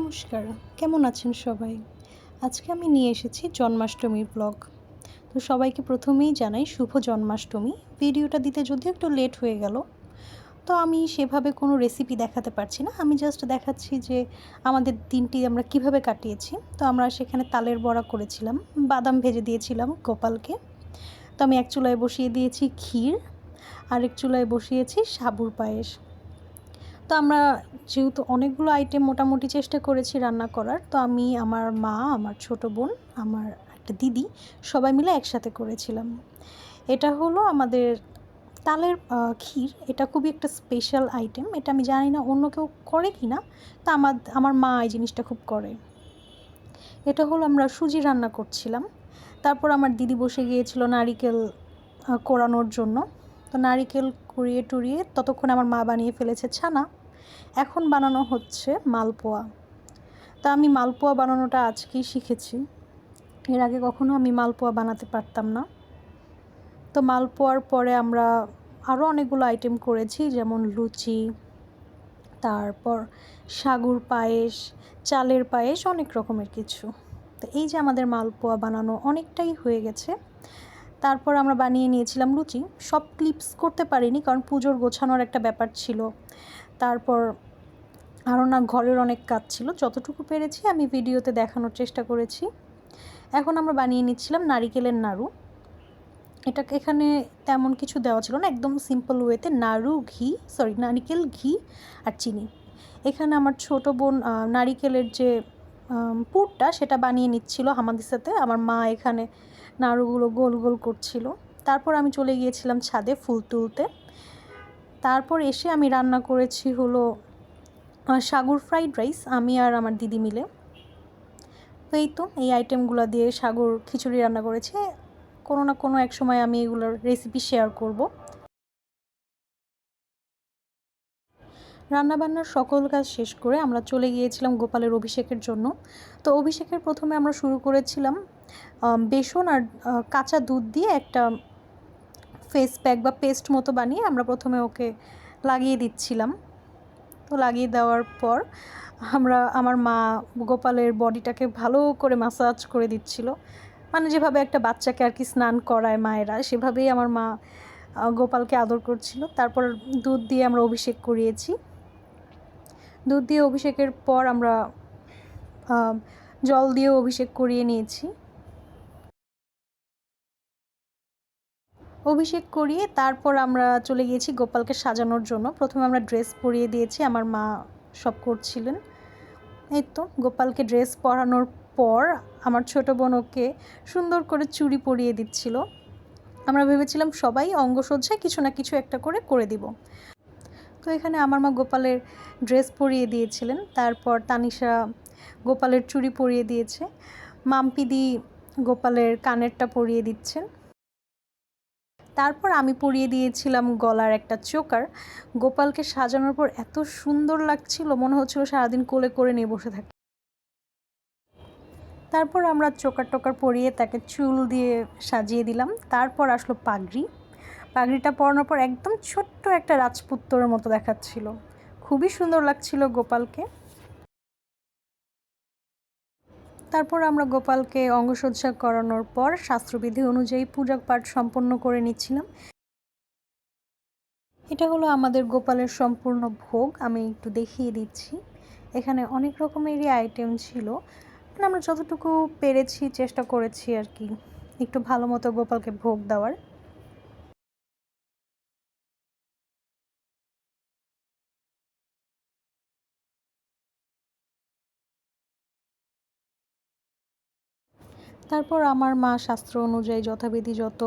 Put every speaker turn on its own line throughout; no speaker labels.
নমস্কার, কেমন আছেন সবাই? আজকে আমি নিয়ে এসেছি জন্মাষ্টমীর ব্লগ। তো সবাইকে প্রথমেই জানাই শুভ জন্মাষ্টমী। ভিডিওটা দিতে যদিও একটু লেট হয়ে গেল, তো আমি সেভাবে কোনো রেসিপি দেখাতে পারছি না। আমি জাস্ট দেখাচ্ছি যে আমাদের দিনটি আমরা কিভাবে কাটিয়েছি। তো আমরা সেখানে তালের বড়া করেছিলাম, বাদাম ভেজে দিয়েছিলাম গোপালকে। তো আমি এক চুলায় বসিয়ে দিয়েছি ক্ষীর, আরেক চুলায় বসিয়েছি সাবুর পায়েস। তো আমরা যেহেতু অনেকগুলো আইটেম মোটামুটি চেষ্টা করেছি রান্না করার, তো আমি, আমার মা, আমার ছোটো বোন, আমার একটা দিদি সবাই মিলে একসাথে করেছিলাম। এটা হলো আমাদের তালের ক্ষীর। এটা খুবই একটা স্পেশাল আইটেম। এটা আমি জানি না অন্য কেউ করে কি না, তা আমার মা এই জিনিসটা খুব করে। এটা হলো আমরা সুজি রান্না করছিলাম। তারপর আমার দিদি বসে গিয়েছিল নারিকেল কোড়ানোর জন্য। তো নারিকেল কুড়িয়ে টুড়িয়ে ততক্ষণ আমার মা বানিয়ে ফেলেছে ছানা। এখন বানানো হচ্ছে মালপোয়া। তা আমি মালপোয়া বানানোটা আজকেই শিখেছি। এর আগে কখনো আমি মালপোয়া বানাতে পারতাম না। তো মালপোয়ার পরে আমরা আরও অনেকগুলো আইটেম করেছি, যেমন লুচি, তারপর সাগুর পায়েস, চালের পায়েস, অনেক রকমের কিছু। তো এই যে আমাদের মালপোয়া বানানো অনেকটাই হয়ে গেছে। তারপর আমরা বানিয়ে নিয়েছিলাম লুচি। সব ক্লিপস করতে পারিনি, কারণ পুজোর গোছানোর একটা ব্যাপার ছিল। তারপর আরও ঘরের অনেক কাজ ছিল। যতটুকু পেরেছি আমি ভিডিওতে দেখানোর চেষ্টা করেছি। এখন আমরা বানিয়ে নিচ্ছিলাম নারিকেলের নাড়ু। এখানে তেমন কিছু দেওয়া ছিল না, একদম সিম্পল ওয়েতে নারিকেল, ঘি আর চিনি। এখানে আমার ছোটো বোন নারিকেলের যে পুরটা সেটা বানিয়ে নিচ্ছিল আমাদের সাথে। আমার মা এখানে নাড়ুগুলো গোল গোল করছিল। তারপর আমি চলে গিয়েছিলাম ছাদে ফুল তুলতে। তারপর এসে আমি রান্না করেছি হলো সাগুর ফ্রাইড রাইস, আমি আর আমার দিদি মিলে। তো এই আইটেমগুলো দিয়ে সাগুর খিচুড়ি রান্না করেছি। কোনো না কোনো এক সময় আমি এগুলোর রেসিপি শেয়ার করব। রান্নাবান্নার সকল কাজ শেষ করে আমরা চলে গিয়েছিলাম গোপালের অভিষেকের জন্য। তো অভিষেকের প্রথমে আমরা শুরু করেছিলাম বেসন আর কাঁচা দুধ দিয়ে একটা ফেস প্যাক বা পেস্ট মতো বানিয়ে আমরা প্রথমে ওকে লাগিয়ে দিচ্ছিলাম। তো লাগিয়ে দেওয়ার পর আমার মা গোপালের বডিটাকে ভালো করে ম্যাসাজ করে দিচ্ছিল, মানে যেভাবে একটা বাচ্চাকে আর কি স্নান করায় মায়েরা, সেভাবেই আমার মা গোপালকে আদর করছিল। তারপর দুধ দিয়ে আমরা অভিষেক করিয়েছি। দুধ দিয়ে অভিষেকের পর আমরা জল দিয়েও অভিষেক করিয়ে নিয়েছি। অভিষেক করিয়ে তারপর আমরা চলে গিয়েছি গোপালকে সাজানোর জন্য। প্রথমে আমরা ড্রেস পরিয়ে দিয়েছি, আমার মা সব করছিলেন। এই তো গোপালকে ড্রেস পরানোর পর আমার ছোটো বোন ওকে সুন্দর করে চুড়ি পরিয়ে দিচ্ছিল। আমরা ভেবেছিলাম সবাই অঙ্গসজ্জায় কিছু না কিছু একটা করে দিব। তো এখানে আমার মা গোপালের ড্রেস পরিয়ে দিয়েছিলেন। তারপর তানিশা গোপালের চুড়ি পরিয়ে দিয়েছে। মাম্পিদি গোপালের কানেরটা পরিয়ে দিচ্ছেন। তারপর আমি পরিয়ে দিয়েছিলাম গলার একটা চোকার। গোপালকে সাজানোর পর এত সুন্দর লাগছিল, মনে হচ্ছিল সারাদিন কোলে করে নিয়ে বসে থাকি। তারপর আমরা চোকার টোকার পরিয়ে তাকে চুল দিয়ে সাজিয়ে দিলাম। তারপর আসলো পাগড়ি। পাগড়িটা পরানোর পর একদম ছোট্ট একটা রাজপুত্রের মতো দেখাচ্ছিল, খুবই সুন্দর লাগছিল গোপালকে। তারপর আমরা গোপালকে অঙ্গসজ্জা করানোর পর শাস্ত্রবিধি অনুযায়ী পূজা পাঠ সম্পন্ন করে নিচ্ছিলাম। এটা হলো আমাদের গোপালের সম্পূর্ণ ভোগ। আমি একটু দেখিয়ে দিচ্ছি। এখানে অনেক রকমেরই আইটেম ছিল, মানে আমরা যতটুকু পেরেছি চেষ্টা করেছি আর কি একটু ভালো মতো গোপালকে ভোগ দেওয়ার। তারপর আমার মা শাস্ত্র অনুযায়ী যথাবিধি যত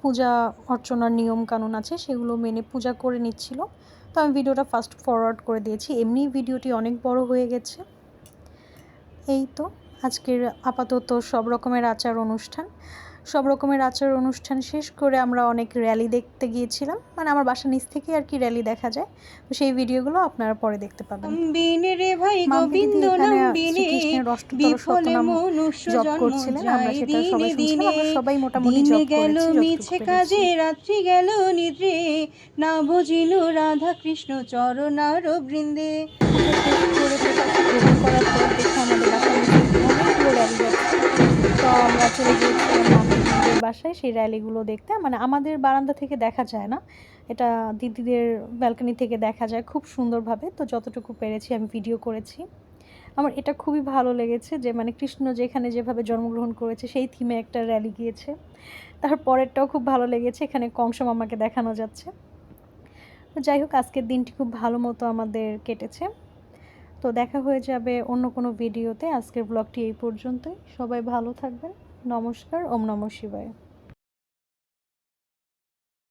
পূজা অর্চনার নিয়ম কানুন আছে সেগুলো মেনে পূজা করে নিচ্ছিল। তো আমি ভিডিওটা ফাস্ট ফরওয়ার্ড করে দিয়েছি, এমনি ভিডিওটি অনেক বড় হয়ে গেছে। এই তো আজকের আপাতত সব রকমের আচার অনুষ্ঠান শেষ করে আমরা অনেক র্যালি দেখতে গিয়েছিলাম, মানে আমার বাসার নিচ থেকে আর কি র্যালি দেখা যায়। তো সেই ভিডিওগুলো আপনারা পরে দেখতে পাবেন। শ্রীকৃষ্ণের অষ্টতর শতনাম জপ করছিলেন, আমরা সেটা সবাই শুনছিলাম। আমরা সবাই মোটামুটি জপ করেছি কাজে,
রাত্রি গেল নিদ্রে, না বুঝিল রাধা কৃষ্ণ চরণার বৃন্দে।
বাসায় সেই র্যালিগুলো দেখতে। মানে আমাদের বারান্দা থেকে দেখা যায় না, এটা দিদিদের ব্যালকনি থেকে দেখা যায় খুব সুন্দরভাবে। তো যতটুকু পেরেছি আমি ভিডিও করেছি। আমার এটা খুবই ভালো লেগেছে যে মানে কৃষ্ণ যেখানে যেভাবে জন্মগ্রহণ করেছে সেই থিমে একটা র্যালি গিয়েছে। তার পরেরটাও খুব ভালো লেগেছে, এখানে কংস মামাকে দেখানো যাচ্ছে। তো যাই হোক, আজকের দিনটি খুব ভালো মতো আমাদের কেটেছে। তো দেখা হয়ে যাবে অন্য কোনো ভিডিওতে। আজকের ব্লগটি এই পর্যন্তই। সবাই ভালো থাকবেন। নমস্কার। ওম নমঃ শিবায়।